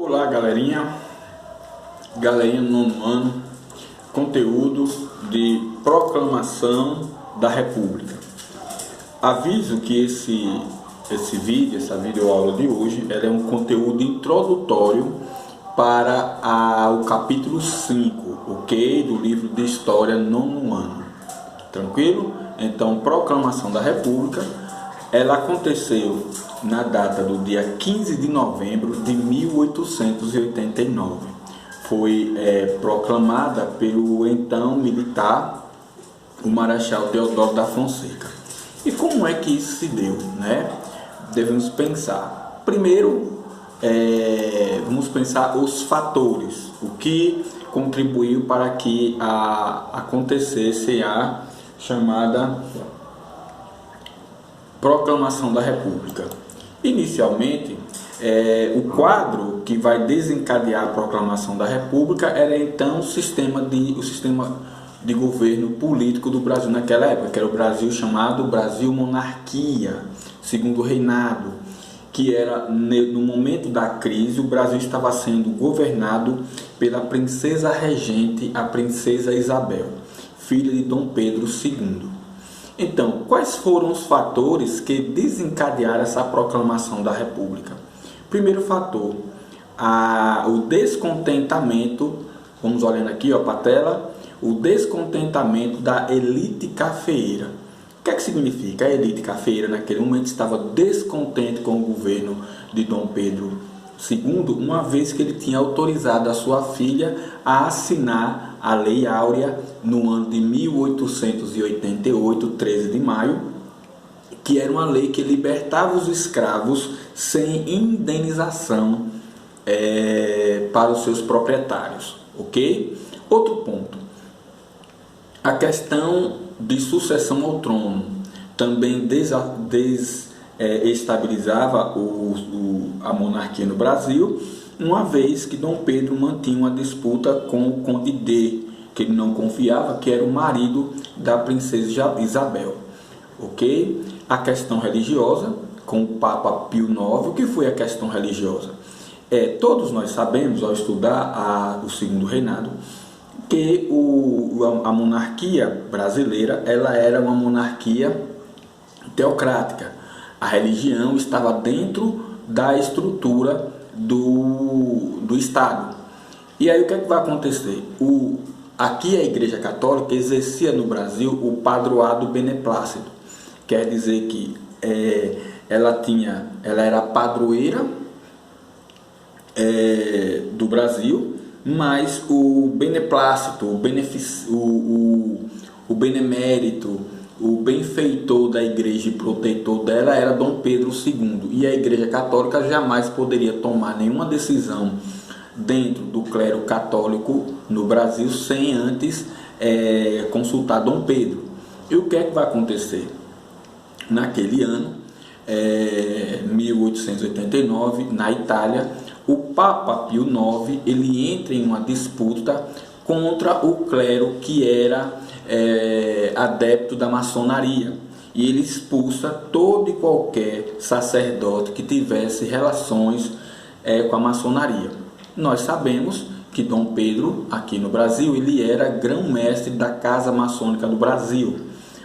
Olá, galerinha do nono ano, conteúdo de proclamação da República. Aviso que essa videoaula de hoje ela é um conteúdo introdutório para o capítulo 5, ok? Do livro de História nono ano. Tranquilo? Então, proclamação da República, ela aconteceu na data do dia 15 de novembro de 1889. Foi proclamada pelo então militar, o Marechal Deodoro da Fonseca. E como é que isso se deu, né? Devemos pensar. Primeiro, vamos pensar os fatores, o que contribuiu para que acontecesse a chamada Proclamação da República. Inicialmente, o quadro que vai desencadear a proclamação da República era então o sistema de governo político do Brasil naquela época, que era o Brasil chamado Brasil Monarquia, segundo reinado, que era no momento da crise o Brasil estava sendo governado pela princesa regente, a princesa Isabel, filha de Dom Pedro II. Então, quais foram os fatores que desencadearam essa proclamação da República? Primeiro fator, o descontentamento, vamos olhando aqui para a tela, o descontentamento da elite cafeeira. O que é que significa? A elite cafeeira naquele momento estava descontente com o governo de Dom Pedro II, uma vez que ele tinha autorizado a sua filha a assinar a Lei Áurea no ano de 1888, 13 de maio, que era uma lei que libertava os escravos sem indenização para os seus proprietários, ok? Outro ponto, a questão de sucessão ao trono também estabilizava a monarquia no Brasil, uma vez que Dom Pedro mantinha uma disputa com o Conde D, que ele não confiava, que era o marido da princesa Isabel, ok? A questão religiosa, com o Papa Pio IX. O que foi a questão religiosa? Todos nós sabemos, ao estudar o segundo reinado, que a monarquia brasileira ela era uma monarquia teocrática. A religião estava dentro da estrutura do Estado. E aí o que é que vai acontecer? Aqui a Igreja Católica exercia no Brasil o padroado beneplácito. Quer dizer que ela era a padroeira do Brasil, mas o beneplácito, o benemérito, o benfeitor da igreja e protetor dela era Dom Pedro II. E a Igreja Católica jamais poderia tomar nenhuma decisão dentro do clero católico no Brasil sem antes consultar Dom Pedro. E o que é que vai acontecer? Naquele ano, 1889, na Itália, o Papa Pio IX ele entra em uma disputa contra o clero que era adepto da maçonaria, e ele expulsa todo e qualquer sacerdote que tivesse relações com a maçonaria. Nós sabemos que Dom Pedro, aqui no Brasil, ele era grão-mestre da Casa Maçônica do Brasil,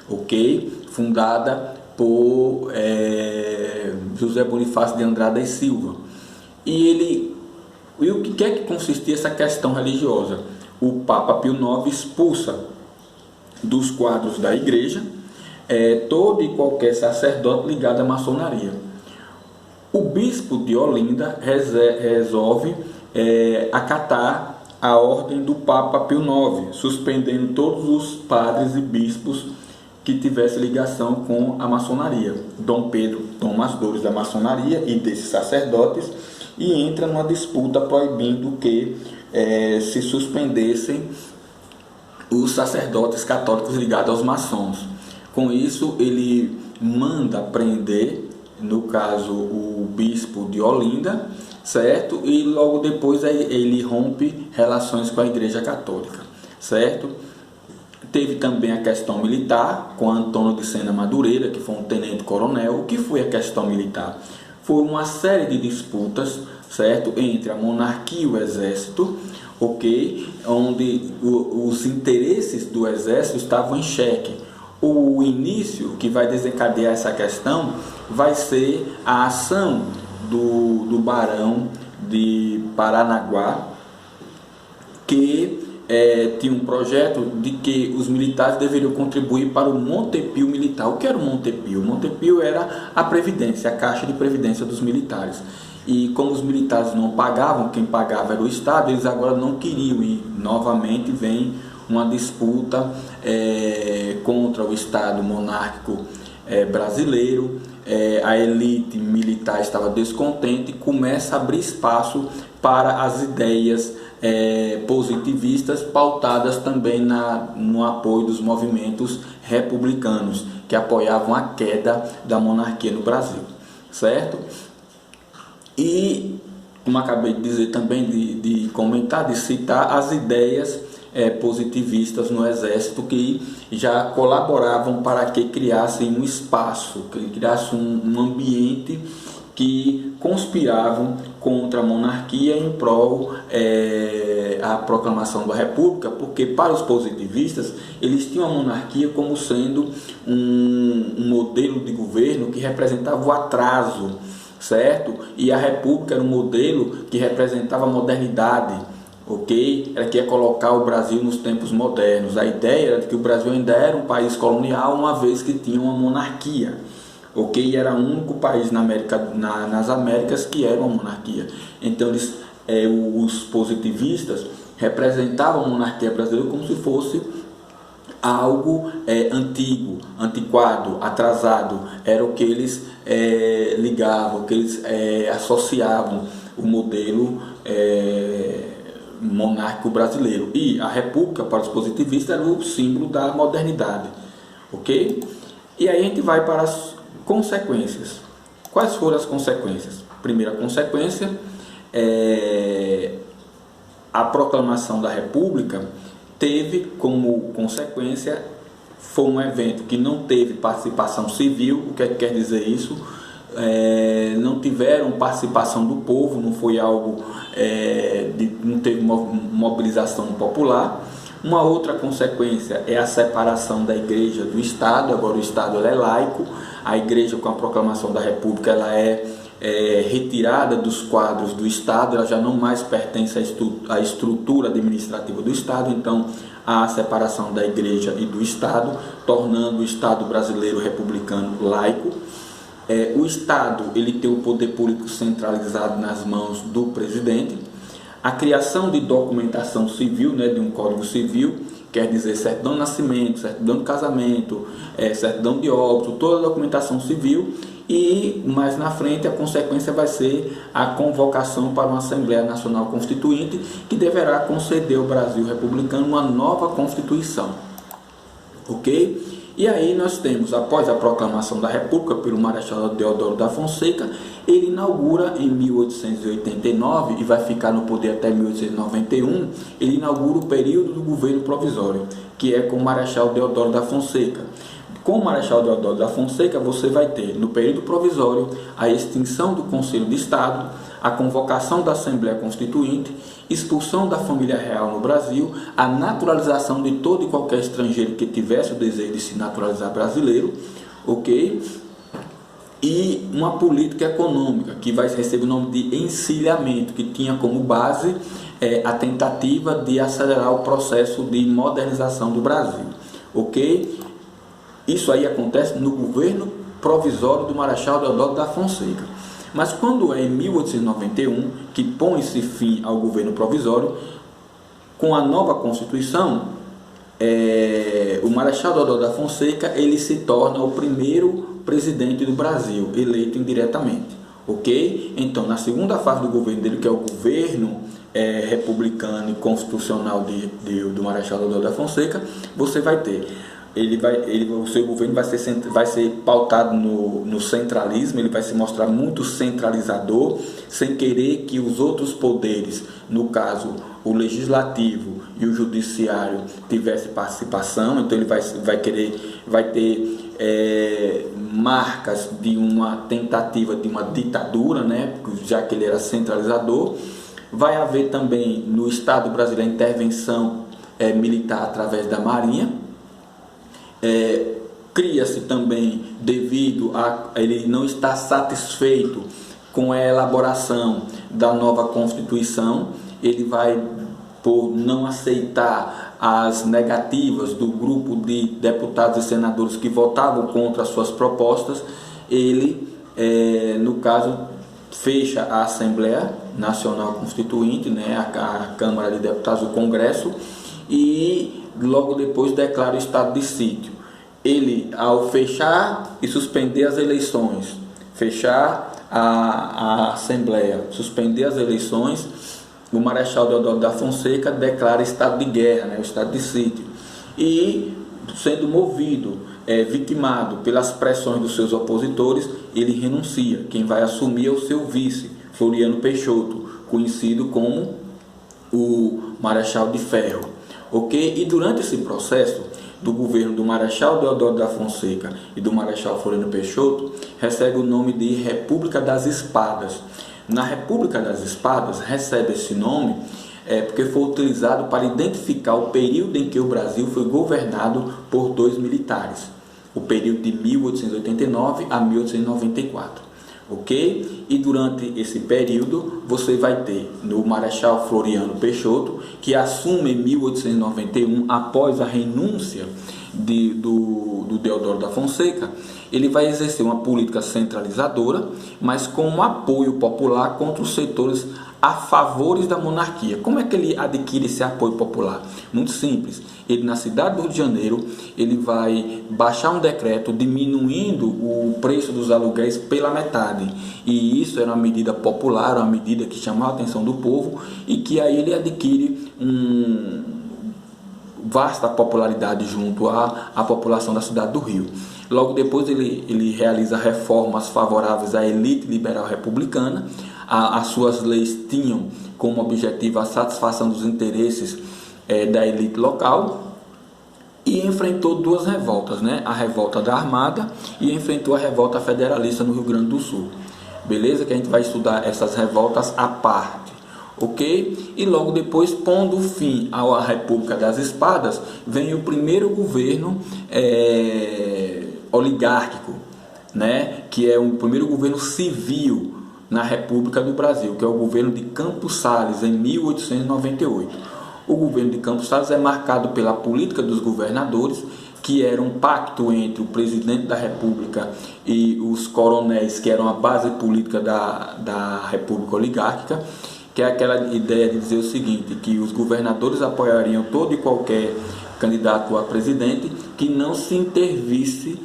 ok? Fundada por José Bonifácio de Andrada e Silva. E o que é que consistia essa questão religiosa? O Papa Pio IX expulsa dos quadros da igreja todo e qualquer sacerdote ligado à maçonaria. O bispo de Olinda resolve acatar a ordem do Papa Pio IX, suspendendo todos os padres e bispos que tivessem ligação com a maçonaria. Dom Pedro toma as dores da maçonaria e desses sacerdotes e entra numa disputa proibindo que se suspendessem os sacerdotes católicos ligados aos maçons. Com isso, ele manda prender, no caso, o bispo de Olinda, certo? E logo depois ele rompe relações com a Igreja Católica, certo? Teve também a questão militar, com Antônio de Sena Madureira, que foi um tenente-coronel. O que foi a questão militar? Foi uma série de disputas certo? Entre a monarquia e o exército, ok? Onde os interesses do exército estavam em xeque. O início que vai desencadear essa questão vai ser a ação do Barão de Paranaguá, que tinha um projeto de que os militares deveriam contribuir para o Montepio Militar. O que era o Montepio? O Montepio era a Previdência, a Caixa de Previdência dos militares. E como os militares não pagavam, quem pagava era o Estado, eles agora não queriam, e novamente vem uma disputa contra o Estado monárquico brasileiro. A elite militar estava descontente e começa a abrir espaço para as ideias positivistas, pautadas também no apoio dos movimentos republicanos, que apoiavam a queda da monarquia no Brasil, certo? E, como acabei de dizer também, de comentar, de citar as ideias positivistas no exército, que já colaboravam para que criassem um espaço, que criassem um ambiente que conspiravam contra a monarquia em prol a proclamação da República, porque para os positivistas eles tinham a monarquia como sendo um modelo de governo que representava o atraso, certo? E a República era um modelo que representava a modernidade, ok? Ela queria colocar o Brasil nos tempos modernos. A ideia era de que o Brasil ainda era um país colonial, uma vez que tinha uma monarquia, ok? E era o único país nas Américas que era uma monarquia. Então os positivistas representavam a monarquia brasileira como se fosse algo antigo, antiquado, atrasado. Era o que eles ligavam, o que eles associavam o modelo monárquico brasileiro. E a República, para os positivistas, era o símbolo da modernidade, ok? E aí a gente vai para as consequências. Quais foram as consequências? Primeira consequência, a proclamação da República teve como consequência, foi um evento que não teve participação civil. O que é que quer dizer isso? Não tiveram participação do povo, não foi algo, não teve mobilização popular. Uma outra consequência é a separação da igreja do Estado. Agora o Estado é laico, a igreja, com a proclamação da República, ela é retirada dos quadros do Estado, ela já não mais pertence à estrutura administrativa do Estado. Então há a separação da igreja e do Estado, tornando o Estado brasileiro republicano laico. O Estado ele tem o poder político centralizado nas mãos do presidente. A criação de documentação civil, de um código civil, quer dizer certidão de nascimento, certidão de casamento, certidão de óbito, toda a documentação civil. E mais na frente a consequência vai ser a convocação para uma Assembleia Nacional Constituinte, que deverá conceder ao Brasil republicano uma nova Constituição, ok? E aí nós temos, após a proclamação da República pelo Marechal Deodoro da Fonseca, ele inaugura em 1889 e vai ficar no poder até 1891, ele inaugura o período do governo provisório, que é com o Marechal Deodoro da Fonseca. Com o Marechal Deodoro da Fonseca, você vai ter, no período provisório, a extinção do Conselho de Estado, a convocação da Assembleia Constituinte, expulsão da família real no Brasil, a naturalização de todo e qualquer estrangeiro que tivesse o desejo de se naturalizar brasileiro, ok? E uma política econômica que vai receber o nome de encilhamento, que tinha como base a tentativa de acelerar o processo de modernização do Brasil, ok? Isso aí acontece no governo provisório do Marechal Deodoro da Fonseca. Mas quando é em 1891 que põe-se fim ao governo provisório, com a nova Constituição, o Marechal Deodoro da Fonseca ele se torna o primeiro presidente do Brasil, eleito indiretamente, ok? Então, na segunda fase do governo dele, que é o governo republicano e constitucional do Marechal Deodoro da Fonseca, você vai ter o seu governo vai ser pautado no centralismo, ele vai se mostrar muito centralizador, sem querer que os outros poderes, no caso o legislativo e o judiciário, tivessem participação. Então ele vai ter marcas de uma tentativa de uma ditadura, né? Já que ele era centralizador. Vai haver também no Estado brasileiro a intervenção militar através da Marinha. Cria-se também, devido a ele não estar satisfeito com a elaboração da nova Constituição, ele vai, por não aceitar as negativas do grupo de deputados e senadores que votavam contra as suas propostas, ele, no caso, fecha a Assembleia Nacional Constituinte, né, a Câmara de Deputados do Congresso, e logo depois declara o estado de sítio. Ele, ao fechar e suspender as eleições, fechar a Assembleia, suspender as eleições, o Marechal Deodoro da Fonseca declara estado de guerra, né, o estado de sítio. E, sendo movido, vitimado pelas pressões dos seus opositores, ele renuncia. Quem vai assumir é o seu vice, Floriano Peixoto, conhecido como o Marechal de Ferro. Ok? E durante esse processo do governo do Marechal Deodoro da Fonseca e do Marechal Floriano Peixoto, recebe o nome de República das Espadas. Na República das Espadas recebe esse nome porque foi utilizado para identificar o período em que o Brasil foi governado por dois militares, o período de 1889 a 1894. Ok? E durante esse período você vai ter no Marechal Floriano Peixoto, que assume em 1891, após a renúncia do Deodoro da Fonseca. Ele vai exercer uma política centralizadora, mas com um apoio popular contra os setores a favores da monarquia. Como é que ele adquire esse apoio popular? Muito simples. Ele, na cidade do Rio de Janeiro, ele vai baixar um decreto diminuindo o preço dos aluguéis pela metade. E isso era uma medida popular, uma medida que chamava a atenção do povo, e que aí ele adquire vasta popularidade junto à população da cidade do Rio. Logo depois ele realiza reformas favoráveis à elite liberal republicana. As suas leis tinham como objetivo a satisfação dos interesses da elite local, e enfrentou duas revoltas, né? A revolta da Armada e enfrentou a revolta federalista no Rio Grande do Sul. Beleza? Que a gente vai estudar essas revoltas à parte. Ok? E logo depois, pondo fim à República das Espadas, vem o primeiro governo oligárquico, né? Que é o primeiro governo civil na República do Brasil, que é o governo de Campos Salles, em 1898. O governo de Campos Salles é marcado pela política dos governadores, que era um pacto entre o presidente da República e os coronéis, que eram a base política da República Oligárquica, que é aquela ideia de dizer o seguinte, que os governadores apoiariam todo e qualquer candidato a presidente que não se intervisse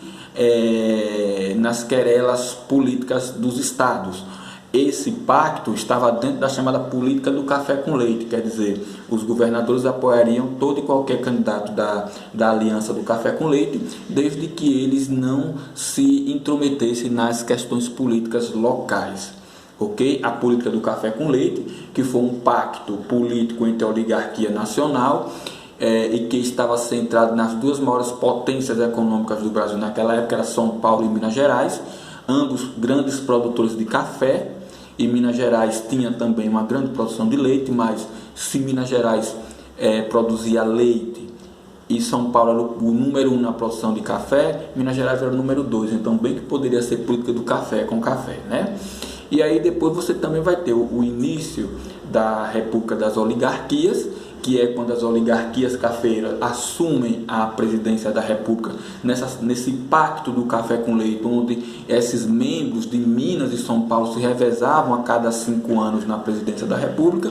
nas querelas políticas dos estados. Esse pacto estava dentro da chamada política do café com leite, quer dizer, os governadores apoiariam todo e qualquer candidato da aliança do café com leite, desde que eles não se intrometessem nas questões políticas locais. Ok? A política do café com leite, que foi um pacto político entre a oligarquia nacional e que estava centrado nas duas maiores potências econômicas do Brasil naquela época, era São Paulo e Minas Gerais, ambos grandes produtores de café. E Minas Gerais tinha também uma grande produção de leite, mas se Minas Gerais produzia leite e São Paulo era o número 1 na produção de café, Minas Gerais era o número 2, então bem que poderia ser política do café com café, né? E aí depois você também vai ter o início da República das Oligarquias, que é quando as oligarquias cafeiras assumem a presidência da República, nesse pacto do café com leite, onde esses membros de Minas e São Paulo se revezavam a cada 5 anos na presidência da República.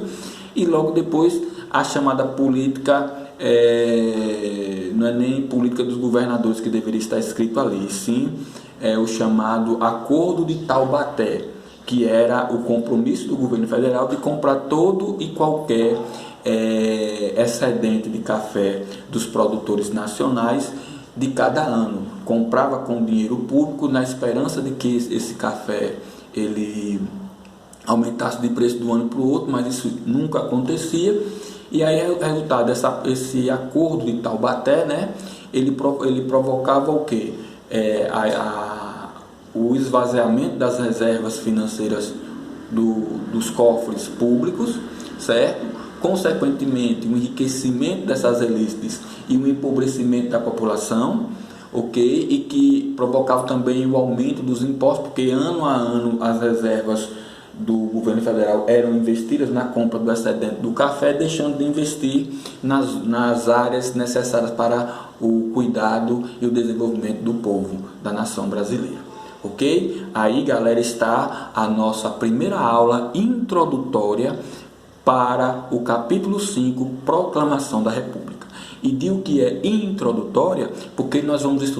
E logo depois a chamada política, não é nem política dos governadores que deveria estar escrito ali, sim o chamado Acordo de Taubaté, que era o compromisso do governo federal de comprar todo e qualquer excedente de café dos produtores nacionais de cada ano. Comprava com dinheiro público na esperança de que esse café ele aumentasse de preço de um ano para o outro, mas isso nunca acontecia. E aí, o resultado desse acordo de Taubaté, né, ele provocava o quê? O esvaziamento das reservas financeiras dos cofres públicos, certo? Consequentemente, o enriquecimento dessas elites e o empobrecimento da população, ok? E que provocava também o aumento dos impostos, porque ano a ano as reservas do governo federal eram investidas na compra do excedente do café, deixando de investir nas áreas necessárias para o cuidado e o desenvolvimento do povo, da nação brasileira. Ok? Aí, galera, está a nossa primeira aula introdutória para o capítulo 5, Proclamação da República. E digo que é introdutória porque nós vamos estudar